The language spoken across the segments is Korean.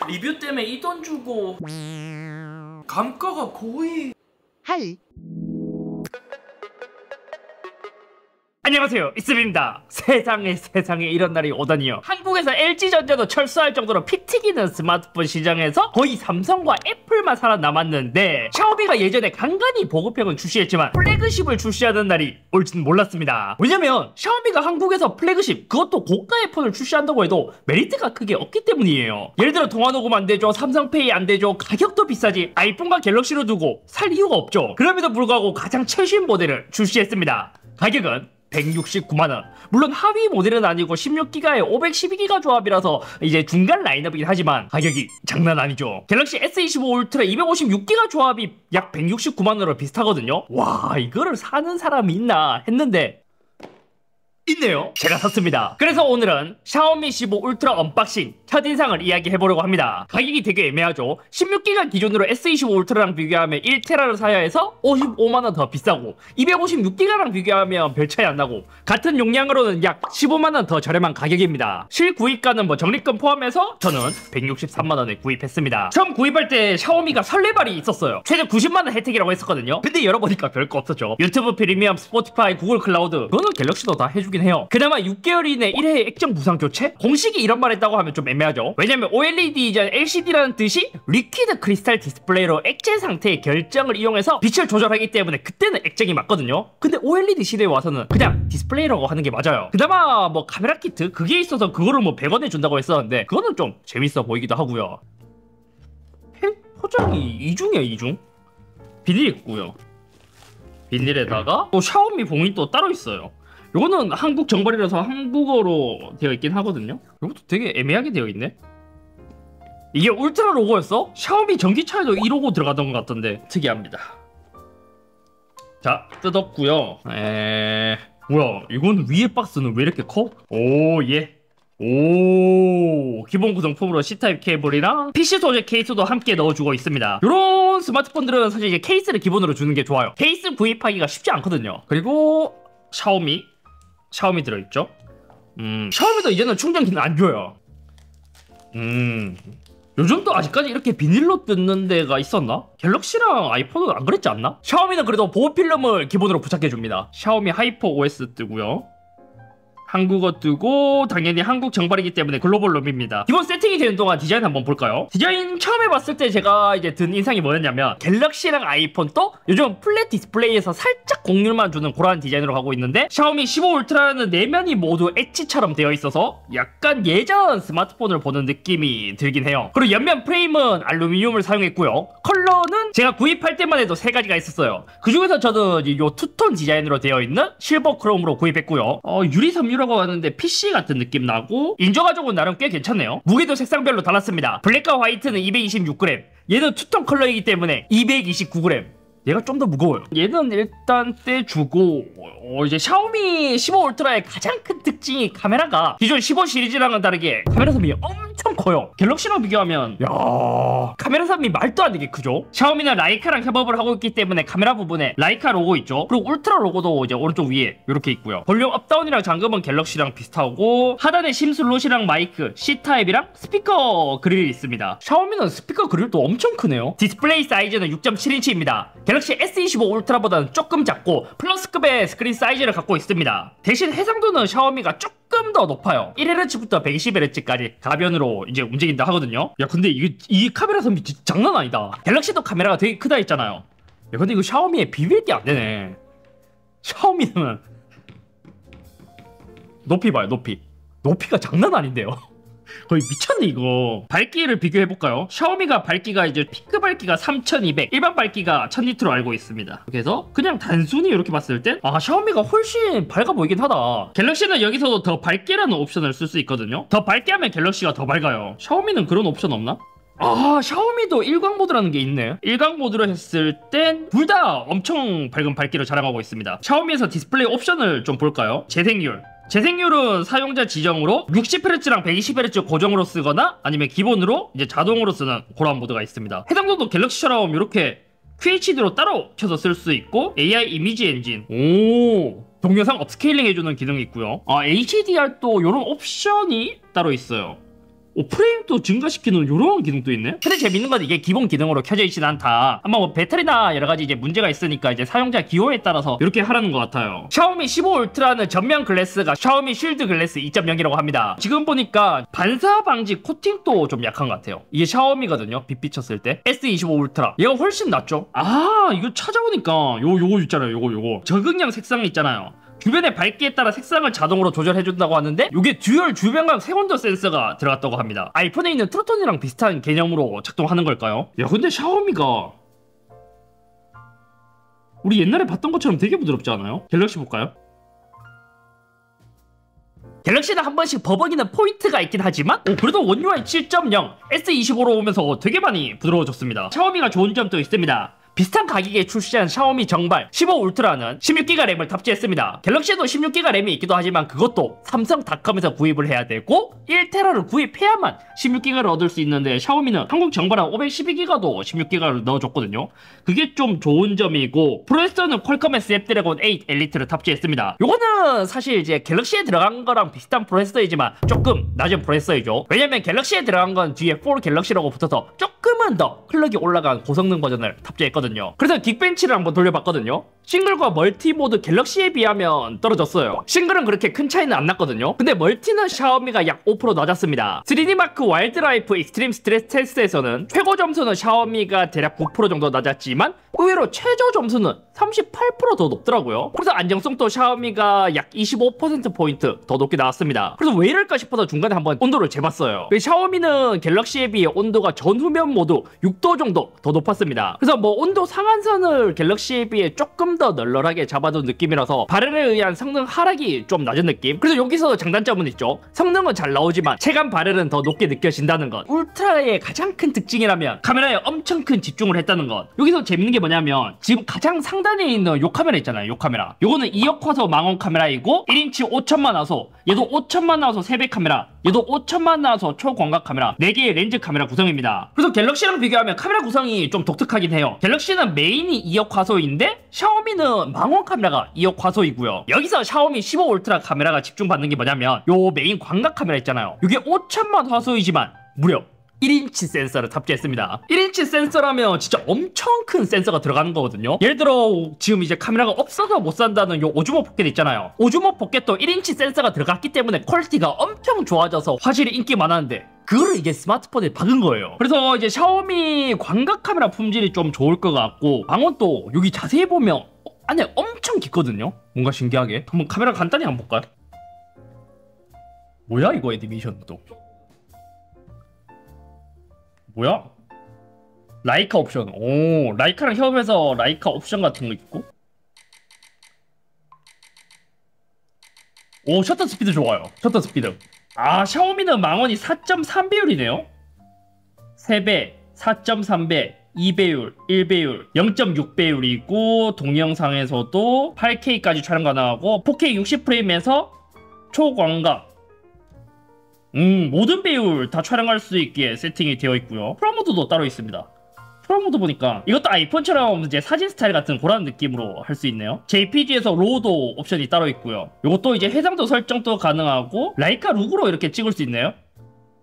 리뷰 때문에 이 돈 주고 감가가 거의 하이. 안녕하세요, 이스입니다. 세상에 이런 날이 오다니요. 한국에서 LG전자도 철수할 정도로 피 튀기는 스마트폰 시장에서 거의 삼성과 애플만 살아남았는데, 샤오미가 예전에 간간히 보급형은 출시했지만 플래그십을 출시하는 날이 올지는 몰랐습니다. 왜냐면 샤오미가 한국에서 플래그십, 그것도 고가의 폰을 출시한다고 해도 메리트가 크게 없기 때문이에요. 예를 들어 통화녹음 안되죠, 삼성페이 안되죠, 가격도 비싸지, 아이폰과 갤럭시로 두고 살 이유가 없죠. 그럼에도 불구하고 가장 최신 모델을 출시했습니다. 가격은 169만원. 물론 하위 모델은 아니고 16기가에 512기가 조합이라서 이제 중간 라인업이긴 하지만 가격이 장난 아니죠. 갤럭시 S25 울트라 256기가 조합이 약 169만원으로 비슷하거든요. 와, 이거를 사는 사람이 있나 했는데 있네요. 제가 샀습니다. 그래서 오늘은 샤오미 15 울트라 언박싱 첫인상을 이야기해보려고 합니다. 가격이 되게 애매하죠. 16기가 기준으로 S25 울트라랑 비교하면 1테라를 사야 해서 55만원 더 비싸고, 256기가랑 비교하면 별 차이 안 나고, 같은 용량으로는 약 15만원 더 저렴한 가격입니다. 실구입가는 뭐 적립금 포함해서 저는 163만원에 구입했습니다. 처음 구입할 때 샤오미가 설레발이 있었어요. 최대 90만원 혜택이라고 했었거든요. 근데 열어보니까 별거 없었죠. 유튜브 프리미엄, 스포티파이, 구글 클라우드, 그거는 갤럭시도 다 해주긴 해요. 그나마 6개월 이내 1회 액정 무상 교체? 공식이 이런 말 했다고 하면 좀 애매하죠. 왜냐면 OLED 이전 LCD라는 뜻이 리퀴드 크리스탈 디스플레이로 액체 상태의 결정을 이용해서 빛을 조절하기 때문에 그때는 액정이 맞거든요. 근데 OLED 시대에 와서는 그냥 디스플레이라고 하는 게 맞아요. 그나마 뭐 카메라 키트 그게 있어서 그거를 뭐 100원에 준다고 했었는데, 그거는 좀 재밌어 보이기도 하고요. 포장이 이중이야, 이중. 비닐 있고요. 비닐에다가 또 샤오미 봉이 또 따로 있어요. 이거는 한국 정발이라서 한국어로 되어 있긴 하거든요. 이것도 되게 애매하게 되어 있네. 이게 울트라 로고였어? 샤오미 전기차에도 이 로고 들어가던 것 같던데 특이합니다. 자, 뜯었고요. 뭐야, 이건 위에 박스는 왜 이렇게 커? 오, 예. 오, 기본 구성품으로 C타입 케이블이랑 PC 소재 케이스도 함께 넣어주고 있습니다. 이런 스마트폰들은 사실 이제 케이스를 기본으로 주는 게 좋아요. 케이스 구입하기가 쉽지 않거든요. 그리고 샤오미 들어있죠. 샤오미도 이제는 충전기는 안 줘요. 요즘도 아직까지 이렇게 비닐로 뜯는 데가 있었나? 갤럭시랑 아이폰은 안 그랬지 않나? 샤오미는 그래도 보호필름을 기본으로 부착해줍니다. 샤오미 하이퍼 OS 뜨고요. 한국어 뜨고, 당연히 한국 정발이기 때문에 글로벌 롬입니다. 기본 세팅이 되는 동안 디자인 한번 볼까요? 디자인 처음에 봤을 때 제가 이제 든 인상이 뭐였냐면, 갤럭시랑 아이폰도 요즘 플랫 디스플레이에서 살짝 곡률만 주는 그런 디자인으로 가고 있는데, 샤오미 15 울트라는 내면이 모두 엣지처럼 되어 있어서 약간 예전 스마트폰을 보는 느낌이 들긴 해요. 그리고 옆면 프레임은 알루미늄을 사용했고요. 컬러는 제가 구입할 때만 해도 3가지가 있었어요. 그 중에서 저는 요 투톤 디자인으로 되어 있는 실버 크롬으로 구입했고요. 유리 섬유라고 하는데 PC 같은 느낌 나고, 인조 가죽은 나름 꽤 괜찮네요. 무게도 색상별로 달랐습니다. 블랙과 화이트는 226g, 얘는 투톤 컬러이기 때문에 229g. 얘가 좀 더 무거워요. 얘는 일단 떼주고, 이제 샤오미 15 울트라의 가장 큰 특징이 카메라가 기존 15 시리즈랑은 다르게 카메라 섬이 엄청 커요. 갤럭시랑 비교하면 카메라 섬이 말도 안 되게 크죠. 샤오미는 라이카랑 협업을 하고 있기 때문에 카메라 부분에 라이카 로고 있죠. 그리고 울트라 로고도 이제 오른쪽 위에 이렇게 있고요. 볼륨 업다운이랑 잠금은 갤럭시랑 비슷하고, 하단에 심 슬롯이랑 마이크, C타입이랑 스피커 그릴이 있습니다. 샤오미는 스피커 그릴도 엄청 크네요. 디스플레이 사이즈는 6.7인치입니다. 갤럭시 S25 울트라보다는 조금 작고 플러스급의 스크린 사이즈를 갖고 있습니다. 대신 해상도는 샤오미가 조금 더 높아요. 1Hz부터 120Hz까지 가변으로 이제 움직인다 하거든요. 야, 근데 이 카메라 선비 진짜 장난 아니다. 갤럭시도 카메라가 되게 크다 했잖아요. 야, 근데 이거 샤오미에 비빌 게 안 되네. 샤오미는 높이 봐요, 높이가 장난 아닌데요. 거의 미쳤네 이거. 밝기를 비교해볼까요? 샤오미가 밝기가 이제 피크 밝기가 3200, 일반 밝기가 1000니트로 알고 있습니다. 그래서 그냥 단순히 이렇게 봤을 땐 샤오미가 훨씬 밝아 보이긴 하다. 갤럭시는 여기서도 더 밝게라는 옵션을 쓸 수 있거든요. 더 밝게 하면 갤럭시가 더 밝아요. 샤오미는 그런 옵션 없나? 샤오미도 일광 모드라는 게 있네. 일광 모드로 했을 땐 둘 다 엄청 밝은 밝기를 자랑하고 있습니다. 샤오미에서 디스플레이 옵션을 좀 볼까요? 재생률은 사용자 지정으로 60Hz랑 120Hz 고정으로 쓰거나 아니면 기본으로 이제 자동으로 쓰는 그런 모드가 있습니다. 해상도도 갤럭시처럼 이렇게 QHD로 따로 켜서 쓸 수 있고, AI 이미지 엔진, 동영상 업스케일링 해주는 기능이 있고요. HDR 또 이런 옵션이 따로 있어요. 프레임도 증가시키는 요런 기능도 있네? 근데 재밌는 건 이게 기본 기능으로 켜져 있진 않다. 아마 뭐 배터리나 여러가지 이제 문제가 있으니까 이제 사용자 기호에 따라서 이렇게 하라는 것 같아요. 샤오미 15 울트라는 전면 글래스가 샤오미 쉴드 글래스 2.0이라고 합니다. 지금 보니까 반사 방지 코팅도 좀 약한 것 같아요. 이게 샤오미거든요. 빛 비쳤을 때. S25 울트라. 얘가 훨씬 낫죠? 아, 이거 찾아보니까 요거 있잖아요. 요거. 적응량 색상 있잖아요. 주변의 밝기에 따라 색상을 자동으로 조절해준다고 하는데 이게 듀얼 주변광 색온도 센서가 들어갔다고 합니다. 아이폰에 있는 트루톤이랑 비슷한 개념으로 작동하는 걸까요? 야, 근데 샤오미가 우리 옛날에 봤던 것처럼 되게 부드럽지 않아요? 갤럭시 볼까요? 갤럭시는 한 번씩 버벅이는 포인트가 있긴 하지만 그래도 원UI 7.0 S25로 오면서 되게 많이 부드러워졌습니다. 샤오미가 좋은 점도 있습니다. 비슷한 가격에 출시한 샤오미 정발 15 울트라는 16기가 램을 탑재했습니다. 갤럭시도 16기가 램이 있기도 하지만 그것도 삼성닷컴에서 구입을 해야 되고 1테라를 구입해야만 16기가를 얻을 수 있는데 샤오미는 한국 정발한 512기가도 16기가를 넣어줬거든요. 그게 좀 좋은 점이고 프로세서는 퀄컴의 스냅드래곤 8 엘리트를 탑재했습니다. 요거는 사실 이제 갤럭시에 들어간 거랑 비슷한 프로세서이지만 조금 낮은 프로세서이죠. 왜냐면 갤럭시에 들어간 건 뒤에 4 갤럭시라고 붙어서 조금은 더 클럭이 올라간 고성능 버전을 탑재했거든요. 그래서 긱벤치를 한번 돌려봤거든요. 싱글과 멀티 모드 갤럭시에 비하면 떨어졌어요. 싱글은 그렇게 큰 차이는 안 났거든요. 근데 멀티는 샤오미가 약 5% 낮았습니다. 3D마크 와일드라이프 익스트림 스트레스 테스트에서는 최고 점수는 샤오미가 대략 9% 정도 낮았지만 의외로 최저 점수는 38% 더 높더라고요. 그래서 안정성도 샤오미가 약 25%포인트 더 높게 나왔습니다. 그래서 왜 이럴까 싶어서 중간에 한번 온도를 재봤어요. 샤오미는 갤럭시에 비해 온도가 전후면 모두 6도 정도 더 높았습니다. 그래서 뭐 온도 상한선을 갤럭시에 비해 조금 더 널널하게 잡아둔 느낌이라서 발열에 의한 성능 하락이 좀 낮은 느낌. 그래서 여기서 장단점은 있죠. 성능은 잘 나오지만 체감 발열은 더 높게 느껴진다는 것. 울트라의 가장 큰 특징이라면 카메라에 엄청 큰 집중을 했다는 것. 여기서 재밌는 게 뭐냐면 지금 가장 상단에 있는 요 카메라 있잖아요. 요 카메라. 요거는 2억 화소 망원 카메라이고 1인치 5천만 화소, 얘도 5천만 화소 세배 카메라, 얘도 5천만 화소 초광각 카메라, 4개의 렌즈 카메라 구성입니다. 그래서 갤럭시랑 비교하면 카메라 구성이 좀 독특하긴 해요. 갤럭시는 메인이 2억 화소인데 샤오미는 망원 카메라가 2억 화소이고요. 여기서 샤오미 15 울트라 카메라가 집중받는 게 뭐냐면 요 메인 광각 카메라 있잖아요. 이게 5천만 화소이지만 무려 1인치 센서를 탑재했습니다. 1인치 센서라면 진짜 엄청 큰 센서가 들어가는 거거든요. 예를 들어 지금 이제 카메라가 없어서 못 산다는 요 오즈모 포켓 있잖아요. 오즈모 포켓도 1인치 센서가 들어갔기 때문에 퀄리티가 엄청 좋아져서 화질이 인기 많았는데 그거를 이게 스마트폰에 박은 거예요. 그래서 이제 샤오미 광각 카메라 품질이 좀 좋을 것 같고 방원도 여기 자세히 보면 안에 엄청 깊거든요. 뭔가 신기하게 한번 카메라 간단히 한번 볼까요? 뭐야 이거 애니메이션도 뭐야? 라이카 옵션. 오, 라이카랑 협업해서 라이카 옵션 같은 거 있고. 오, 셔터 스피드 좋아요. 셔터 스피드. 아, 샤오미는 망원이 4.3배율이네요. 3배, 4.3배, 2배율, 1배율, 0.6배율이고 동영상에서도 8K까지 촬영 가능하고 4K 60프레임에서 초광각 모든 배율 다 촬영할 수 있게 세팅이 되어 있고요. 프로모드도 따로 있습니다. 프로모드 보니까 이것도 아이폰처럼 이제 사진 스타일 같은 그런 느낌으로 할 수 있네요. JPG에서 로우도 옵션이 따로 있고요. 이것도 이제 해상도 설정도 가능하고 라이카 룩으로 이렇게 찍을 수 있네요.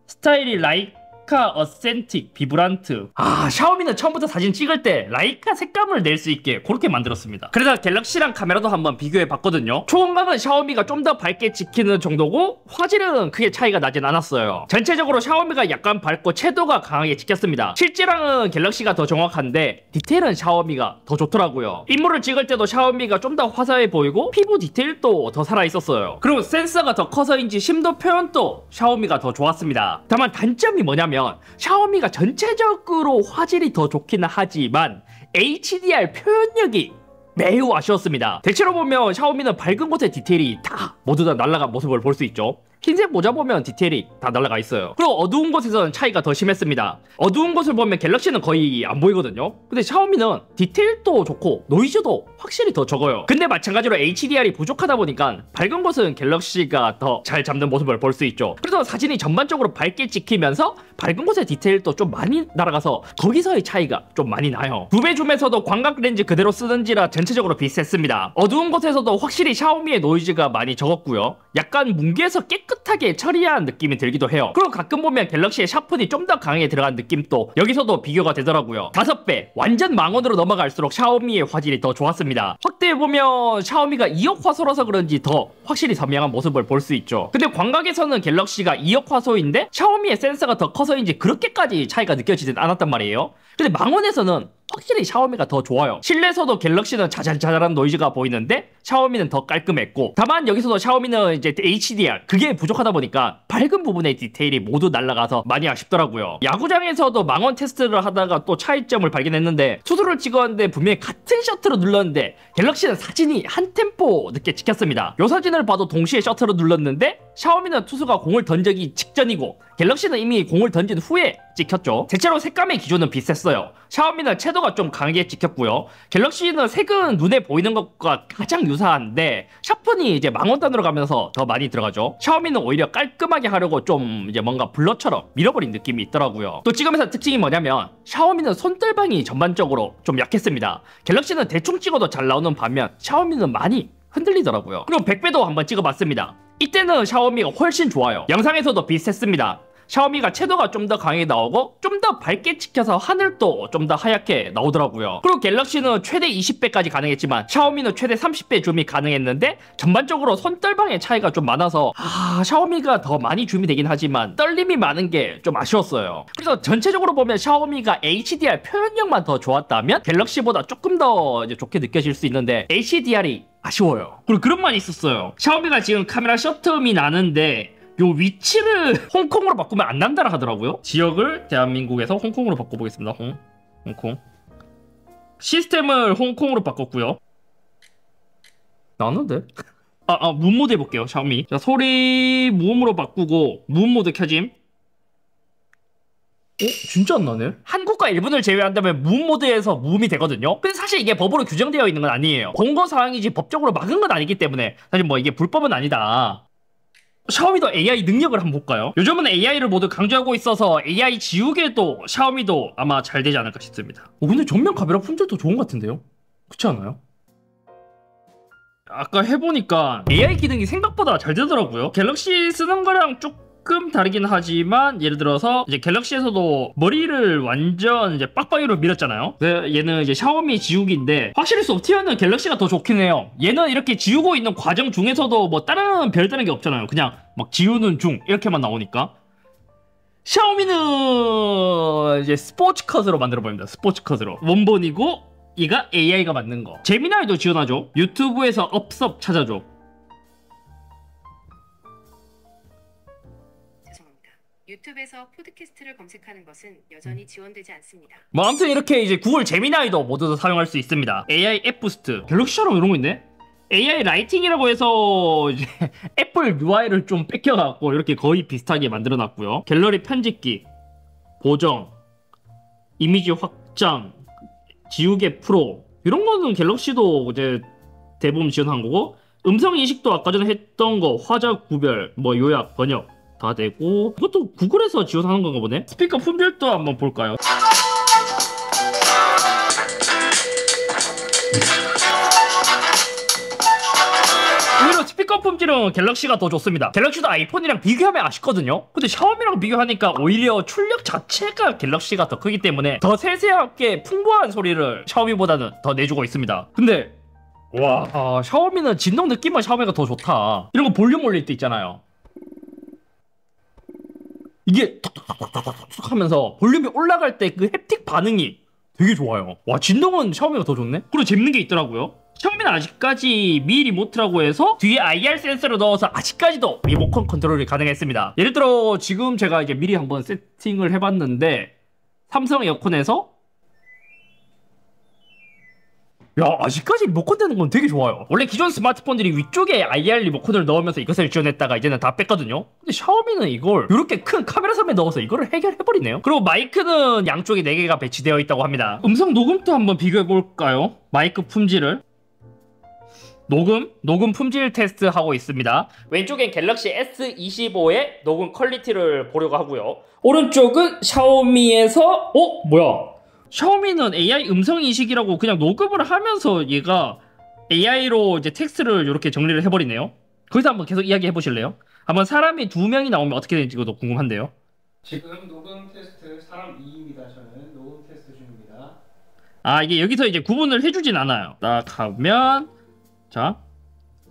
스타일이 라이카 어센틱 비브란트. 아, 샤오미는 처음부터 사진 찍을 때 라이카 색감을 낼 수 있게 그렇게 만들었습니다. 그래서 갤럭시랑 카메라도 한번 비교해 봤거든요. 초광각은 샤오미가 좀 더 밝게 찍히는 정도고 화질은 크게 차이가 나진 않았어요. 전체적으로 샤오미가 약간 밝고 채도가 강하게 찍혔습니다. 실제랑은 갤럭시가 더 정확한데 디테일은 샤오미가 더 좋더라고요. 인물을 찍을 때도 샤오미가 좀 더 화사해 보이고 피부 디테일도 더 살아있었어요. 그리고 센서가 더 커서인지 심도 표현도 샤오미가 더 좋았습니다. 다만 단점이 뭐냐면 샤오미가 전체적으로 화질이 더 좋기는 하지만 HDR 표현력이 매우 아쉬웠습니다. 대체로 보면 샤오미는 밝은 곳의 디테일이 다 모두 다 날아간 모습을 볼 수 있죠. 흰색 모자 보면 디테일이 다 날아가 있어요. 그리고 어두운 곳에서는 차이가 더 심했습니다. 어두운 곳을 보면 갤럭시는 거의 안 보이거든요. 근데 샤오미는 디테일도 좋고 노이즈도 확실히 더 적어요. 근데 마찬가지로 HDR이 부족하다 보니까 밝은 곳은 갤럭시가 더 잘 잡는 모습을 볼 수 있죠. 그래서 사진이 전반적으로 밝게 찍히면서 밝은 곳의 디테일도 좀 많이 날아가서 거기서의 차이가 좀 많이 나요. 두배 줌에서도 광각 렌즈 그대로 쓰는지라 전체적으로 비슷했습니다. 어두운 곳에서도 확실히 샤오미의 노이즈가 많이 적었고요. 약간 뭉개서 깨끗 깨끗하게 처리한 느낌이 들기도 해요. 그리고 가끔 보면 갤럭시의 샤픈이 좀 더 강하게 들어간 느낌도 여기서도 비교가 되더라고요. 5배 완전 망원으로 넘어갈수록 샤오미의 화질이 더 좋았습니다. 확대해보면 샤오미가 2억 화소라서 그런지 더 확실히 선명한 모습을 볼 수 있죠. 근데 광각에서는 갤럭시가 2억 화소인데 샤오미의 센서가 더 커서인지 그렇게까지 차이가 느껴지진 않았단 말이에요. 근데 망원에서는 확실히 샤오미가 더 좋아요. 실내에서도 갤럭시는 자잘자잘한 노이즈가 보이는데 샤오미는 더 깔끔했고, 다만 여기서도 샤오미는 이제 HDR 그게 부족하다 보니까 밝은 부분의 디테일이 모두 날아가서 많이 아쉽더라고요. 야구장에서도 망원 테스트를 하다가 또 차이점을 발견했는데, 투수를 찍었는데 분명히 같은 셔터를 눌렀는데 갤럭시는 사진이 한 템포 늦게 찍혔습니다. 요 사진을 봐도 동시에 셔터를 눌렀는데 샤오미는 투수가 공을 던지기 직전이고 갤럭시는 이미 공을 던진 후에 찍혔죠. 대체로 색감의 기준은 비슷했어요. 샤오미는 채도가 좀 강하게 찍혔고요. 갤럭시는 색은 눈에 보이는 것과 가장 유사한데 샤픈이 이제 망원단으로 가면서 더 많이 들어가죠. 샤오미는 오히려 깔끔하게 하려고 좀 이제 뭔가 블러처럼 밀어버린 느낌이 있더라고요. 또 찍으면서 특징이 뭐냐면 샤오미는 손떨방이 전반적으로 좀 약했습니다. 갤럭시는 대충 찍어도 잘 나오는 반면 샤오미는 많이 흔들리더라고요. 그럼 100배도 한번 찍어봤습니다. 이때는 샤오미가 훨씬 좋아요. 영상에서도 비슷했습니다. 샤오미가 채도가 좀 더 강하게 나오고 좀 더 밝게 찍혀서 하늘도 좀 더 하얗게 나오더라고요. 그리고 갤럭시는 최대 20배까지 가능했지만 샤오미는 최대 30배 줌이 가능했는데 전반적으로 손떨방의 차이가 좀 많아서 샤오미가 더 많이 줌이 되긴 하지만 떨림이 많은 게 좀 아쉬웠어요. 그래서 전체적으로 보면 샤오미가 HDR 표현력만 더 좋았다면 갤럭시보다 조금 더 이제 좋게 느껴질 수 있는데 HDR이 아쉬워요. 그리고 그런 말이 있었어요. 샤오미가 지금 카메라 셔터음이 나는데 요 위치를 홍콩으로 바꾸면 안 난다라 하더라고요. 지역을 대한민국에서 홍콩으로 바꿔보겠습니다. 홍콩. 시스템을 홍콩으로 바꿨고요. 나왔는데? 무음 모드 해볼게요. 샤오미. 자, 소리 무음으로 바꾸고 무음 모드 켜짐. 진짜 안 나네? 한국과 일본을 제외한다면 무음 모드에서 무음이 되거든요. 근데 사실 이게 법으로 규정되어 있는 건 아니에요. 권고사항이지 법적으로 막은 건 아니기 때문에 사실 뭐 이게 불법은 아니다. 샤오미도 AI 능력을 한번 볼까요? 요즘은 AI를 모두 강조하고 있어서 AI 지우개도 샤오미도 아마 잘 되지 않을까 싶습니다. 근데 전면 카메라 품질도 좋은 것 같은데요? 그렇지 않아요? 아까 해보니까 AI 기능이 생각보다 잘 되더라고요. 갤럭시 쓰는 거랑 조금 다르긴 하지만 예를 들어서 이제 갤럭시에서도 머리를 완전 이제 빡빡이로 밀었잖아요. 얘는 이제 샤오미 지우기인데 확실히 소프트웨어는 갤럭시가 더 좋긴 해요. 얘는 이렇게 지우고 있는 과정 중에서도 뭐 다른 별다른 게 없잖아요. 그냥 막 지우는 중 이렇게만 나오니까. 샤오미는 이제 스포츠 컷으로 만들어 버립니다. 스포츠 컷으로 원본이고 얘가 AI가 만든 거. 제미나이도 지원하죠. 유튜브에서 업섭 찾아줘. 유튜브에서 포드캐스트를 검색하는 것은 여전히 지원되지 않습니다. 뭐 아무튼 이렇게 이제 구글 제미나이도 모두 사용할 수 있습니다. AI 앱 부스트. 갤럭시처럼 이런 거 있네? AI 라이팅이라고 해서 이제 애플 UI를 좀 뺏겨갖고 이렇게 거의 비슷하게 만들어놨고요. 갤러리 편집기, 보정, 이미지 확장, 지우개 프로 이런 거는 갤럭시도 이제 대부분 지원한 거고, 음성 인식도 아까 전에 했던 거 화자 구별, 뭐 요약, 번역 다 되고, 이것도 구글에서 지원하는 건가 보네. 스피커 품질도 한번 볼까요? 오히려 스피커 품질은 갤럭시가 더 좋습니다. 갤럭시도 아이폰이랑 비교하면 아쉽거든요. 근데 샤오미랑 비교하니까 오히려 출력 자체가 갤럭시가 더 크기 때문에 더 세세하게 풍부한 소리를 샤오미보다는 더 내주고 있습니다. 근데 와, 샤오미는 진동 느낌은 샤오미가 더 좋다. 이런 거 볼륨 올릴 때 있잖아요. 이게 톡톡톡톡톡 하면서 볼륨이 올라갈 때 그 햅틱 반응이 되게 좋아요. 와, 진동은 샤오미가 더 좋네? 그리고 재밌는 게 있더라고요. 샤오미는 아직까지 미 리모트라고 해서 뒤에 IR 센서를 넣어서 아직까지도 리모컨 컨트롤이 가능했습니다. 예를 들어 지금 제가 이제 미리 한번 세팅을 해봤는데 삼성 에어컨에서 아직까지 리모컨 되는 건 되게 좋아요. 원래 기존 스마트폰들이 위쪽에 IR 리모컨을 넣으면서 이것을 지원했다가 이제는 다 뺐거든요. 근데 샤오미는 이걸 이렇게 큰 카메라 섬에 넣어서 이거를 해결해버리네요. 그리고 마이크는 양쪽에 4개가 배치되어 있다고 합니다. 음성 녹음도 한번 비교해볼까요? 마이크 품질을. 녹음 품질 테스트 하고 있습니다. 왼쪽엔 갤럭시 S25의 녹음 퀄리티를 보려고 하고요. 오른쪽은 샤오미에서 뭐야? 샤오미는 AI 음성 인식이라고 그냥 녹음을 하면서 얘가 AI로 이제 텍스트를 이렇게 정리를 해버리네요. 거기서 한번 계속 이야기 해보실래요? 한번 사람이 2명이 나오면 어떻게 되는지 이것도 궁금한데요. 지금 녹음 테스트 사람 2입니다. 저는 녹음 테스트 중입니다. 아, 이게 여기서 이제 구분을 해주진 않아요. 딱 하면, 자,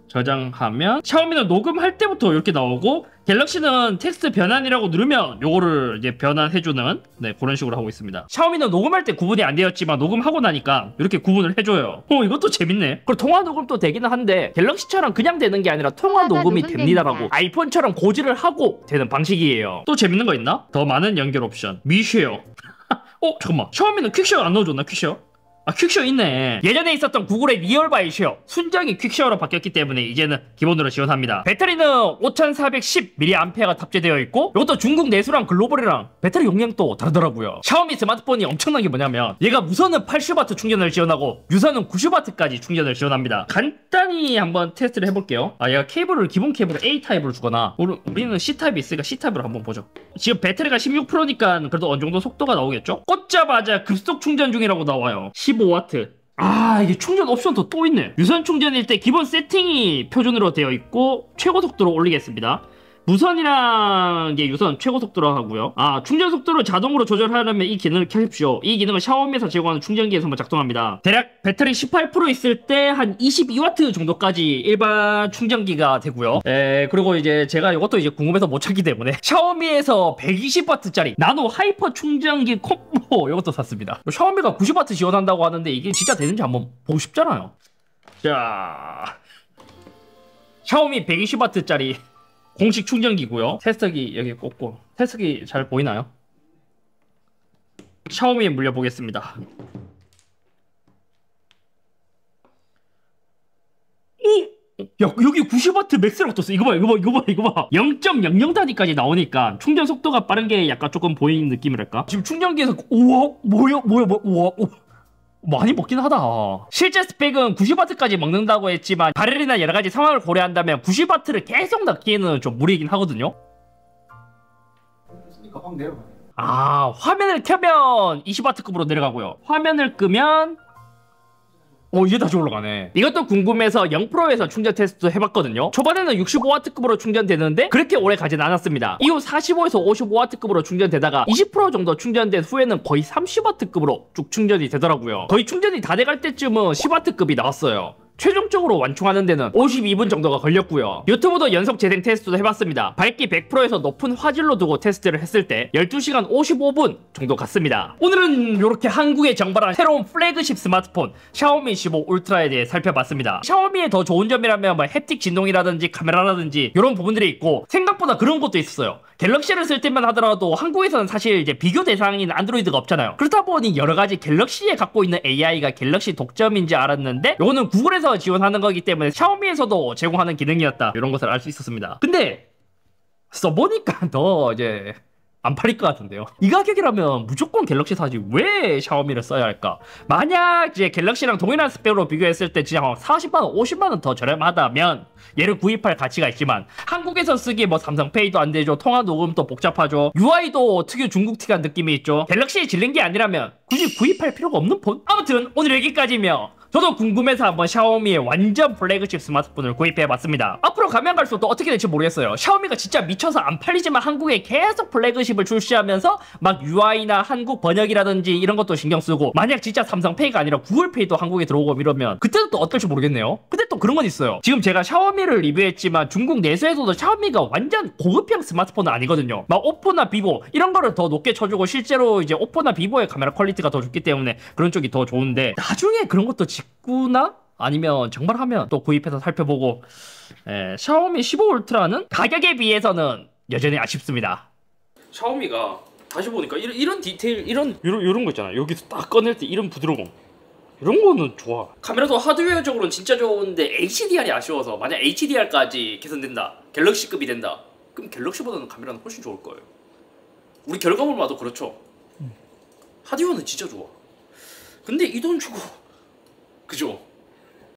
저장하면, 샤오미는 녹음할 때부터 이렇게 나오고, 갤럭시는 텍스트 변환이라고 누르면 요거를 이제 변환해주는, 네, 그런 식으로 하고 있습니다. 샤오미는 녹음할 때 구분이 안 되었지만 녹음하고 나니까 이렇게 구분을 해줘요. 이것도 재밌네. 그리고 통화 녹음도 되기는 한데 갤럭시처럼 그냥 되는 게 아니라 통화 녹음이 됩니다라고 아이폰처럼 고지를 하고 되는 방식이에요. 또 재밌는 거 있나? 더 많은 연결 옵션, 미쉐어. 잠깐만, 샤오미는 퀵쉐어 안 넣어줬나? 퀵쉐어? 아, 퀵쉐어 있네. 예전에 있었던 구글의 리얼바이 쉐어, 순정이 퀵쉐어로 바뀌었기 때문에 이제는 기본으로 지원합니다. 배터리는 5410mAh가 탑재되어 있고, 이것도 중국 내수랑 글로벌이랑 배터리 용량도 다르더라고요. 샤오미 스마트폰이 엄청난 게 뭐냐면 얘가 무선은 80W 충전을 지원하고 유선은 90W까지 충전을 지원합니다. 간단히 한번 테스트를 해볼게요. 아, 얘가 케이블을 기본 케이블을 A타입으로 주거나, 우리는 C타입이 있으니까 C타입으로 한번 보죠. 지금 배터리가 16%니까 그래도 어느 정도 속도가 나오겠죠? 꽂자마자 급속 충전 중이라고 나와요. 15W. 아, 이게 충전 옵션도 또 있네. 유선 충전일 때 기본 세팅이 표준으로 되어 있고 최고 속도로 올리겠습니다. 무선이랑 이게 유선 최고 속도로 하고요. 아, 충전 속도를 자동으로 조절하려면 이 기능을 켜십시오. 이 기능은 샤오미에서 제공하는 충전기에서만 작동합니다. 대략 배터리 18% 있을 때 한 22W 정도까지 일반 충전기가 되고요. 그리고 이제 제가 이것도 이제 궁금해서 못 찾기 때문에 샤오미에서 120W짜리 나노 하이퍼 충전기 콤보 이것도 샀습니다. 샤오미가 90W 지원한다고 하는데 이게 진짜 되는지 한번 보고 싶잖아요. 자, 샤오미 120W짜리 공식 충전기고요. 테스터기 여기 꽂고, 테스터기 잘 보이나요? 샤오미에 물려보겠습니다. 야, 여기 90W 맥스라고 떴어. 이거 봐, 이거 봐, 이거 봐, 이거 봐. 0.00 단위까지 나오니까 충전 속도가 빠른 게 약간 조금 보이는 느낌이랄까? 지금 충전기에서, 우와, 뭐야, 우와. 많이 먹긴 하다. 실제 스펙은 90W까지 먹는다고 했지만 발열이나 여러가지 상황을 고려한다면 90W를 계속 넣기에는 좀 무리이긴 하거든요. 쓰니까 확 내려가네. 아, 화면을 켜면 20W급으로 내려가고요. 화면을 끄면 이제 다시 올라가네. 이것도 궁금해서 0%에서 충전 테스트도 해봤거든요. 초반에는 65W급으로 충전되는데 그렇게 오래 가진 않았습니다. 이후 45에서 55W급으로 충전되다가 20% 정도 충전된 후에는 거의 30W급으로 쭉 충전이 되더라고요. 거의 충전이 다 돼갈 때쯤은 10W급이 나왔어요. 최종적으로 완충하는 데는 52분 정도가 걸렸고요. 유튜브도 연속 재생 테스트도 해봤습니다. 밝기 100%에서 높은 화질로 두고 테스트를 했을 때 12시간 55분 정도 갔습니다. 오늘은 이렇게 한국에 정발한 새로운 플래그십 스마트폰 샤오미 15 울트라에 대해 살펴봤습니다. 샤오미의 더 좋은 점이라면 햅틱 진동이라든지 카메라라든지 이런 부분들이 있고, 생각보다 그런 것도 있었어요. 갤럭시를 쓸 때만 하더라도 한국에서는 사실 이제 비교 대상인 안드로이드가 없잖아요. 그렇다 보니 여러가지 갤럭시에 갖고 있는 AI가 갤럭시 독점인지 알았는데, 이거는 구글에서 지원하는 거기 때문에 샤오미에서도 제공하는 기능이었다, 이런 것을 알 수 있었습니다. 근데 써보니까 더 이제 안 팔릴 것 같은데요. 이 가격이라면 무조건 갤럭시 사지 왜 샤오미를 써야 할까? 만약 이제 갤럭시랑 동일한 스펙으로 비교했을 때 진짜 40만원, 50만원 더 저렴하다면 얘를 구입할 가치가 있지만, 한국에서 쓰기에 뭐 삼성페이도 안 되죠, 통화 녹음도 복잡하죠, UI도 특유 중국틱한 느낌이 있죠. 갤럭시에 질린 게 아니라면 굳이 구입할 필요가 없는 폰? 아무튼 오늘 여기까지며, 저도 궁금해서 한번 샤오미의 완전 플래그십 스마트폰을 구입해봤습니다. 앞으로 가면 갈수록 또 어떻게 될지 모르겠어요. 샤오미가 진짜 미쳐서 안 팔리지만 한국에 계속 플래그십을 출시하면서 막 UI나 한국 번역이라든지 이런 것도 신경 쓰고, 만약 진짜 삼성페이가 아니라 구글페이도 한국에 들어오고 이러면 그때도 또 어떨지 모르겠네요. 근데 또 그런 건 있어요. 지금 제가 샤오미를 리뷰했지만 중국 내수에서도 샤오미가 완전 고급형 스마트폰은 아니거든요. 막 오포나 비보 이런 거를 더 높게 쳐주고, 실제로 이제 오포나 비보의 카메라 퀄리티가 더 좋기 때문에 그런 쪽이 더 좋은데, 나중에 그런 것도 직구나 아니면 정발하면 또 구입해서 살펴보고, 샤오미 15 울트라는 가격에 비해서는 여전히 아쉽습니다. 샤오미가 다시 보니까 이런 디테일, 이런 거 있잖아요. 여기서 딱 꺼낼 때 이런 부드러움, 이런 거는 좋아. 카메라도 하드웨어적으로는 진짜 좋은데 HDR이 아쉬워서, 만약 HDR까지 개선된다, 갤럭시급이 된다, 그럼 갤럭시보다는 카메라는 훨씬 좋을 거예요. 우리 결과물 봐도 그렇죠. 하드웨어는 진짜 좋아. 근데 이 돈 주고, 그죠?